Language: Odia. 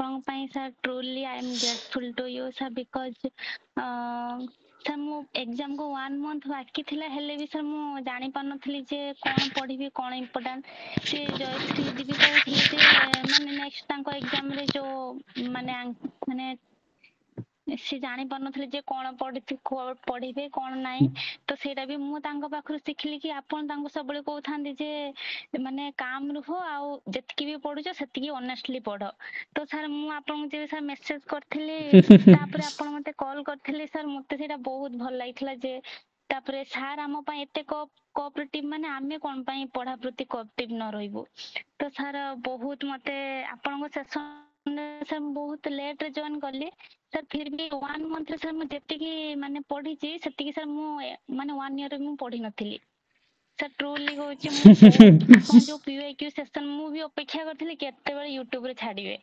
ଆପଣଙ୍କ ପାଇଁ sir truly I am grateful to you sir because sir ମୁଁ ଏକ୍ଜାମକୁ 1 month ବାକି ଥିଲା ହେଲେ ବି ସାର୍ ମୁଁ ଜାଣିପାରୁନଥିଲି ଯେ କ'ଣ ପଢ଼ିବି କ'ଣ ଇମ୍ପୋର୍ଟାଣ୍ଟ ସେ ଜୟଶ୍ରୀ ଦିଦି ବି କହୁଥିଲେ ଯେ ମାନେ ନେକ୍ସଟ ତାଙ୍କ ଏକ୍ଜାମରେ ଯୋଉ ମାନେ ସେ ଜାଣିପାରୁନଥିଲେ ଯେ କ'ଣ ପଢ଼ିବେ କ'ଣ ନାହିଁ ତ ସେଇଟା ବି ମୁଁ ତାଙ୍କ ପାଖରୁ ଶିଖିଲି କି ଆପଣ ତାଙ୍କୁ ସବୁବେଳେ କହୁଥାନ୍ତି ଯେ ମାନେ କାମ୍ ରୁହ ଆଉ ଯେତିକି ବି ପଢୁଛ ସେତିକି ଅନେଷ୍ଟଲି ପଢ ତ ସାର୍ ମୁଁ ଆପଣଙ୍କୁ ଯେବେ ସାର୍ ମେସେଜ କରିଥିଲି ତାପରେ ଆପଣ ମତେ କଲ୍ କରିଥିଲେ ସାର୍ ମତେ ସେଇଟା ବହୁତ ଭଲ ଲାଗିଥିଲା ଯେ ତାପରେ ସାର୍ ଆମ ପାଇଁ ଏତେ କୋଅପରେଟିଭ ମାନେ ଆମେ କ'ଣ ପାଇଁ ପଢା ପ୍ରତି କୋଅପରେଟିଭ ନ ରହିବୁ ତ ସାର୍ ବହୁତ ମତେ ଆପଣଙ୍କ ସେସନ ସାର୍ ମୁଁ ବହୁତ ଲେଟରେ ଜଏନ୍ କଲି ସାର୍ ଫିର ବି 1 monthରେ ସାର୍ ମୁଁ ଯେତିକି ମାନେ ପଢିଛି ସେତିକି ସାର୍ ମୁଁ ମାନେ 1 yearରେ ମୁଁ ପଢିନଥିଲି ସାର୍ ଟ୍ରୁଲି କହୁଛି ମୁଁ ବହୁତ ଆପଣ ଯୋଉ PYQ ସେସନ ମୁଁ ବି ଅପେକ୍ଷା କରିଥିଲି କେତେବେଳେ ୟୁଟ୍ୟୁବରେ ଛାଡିବେ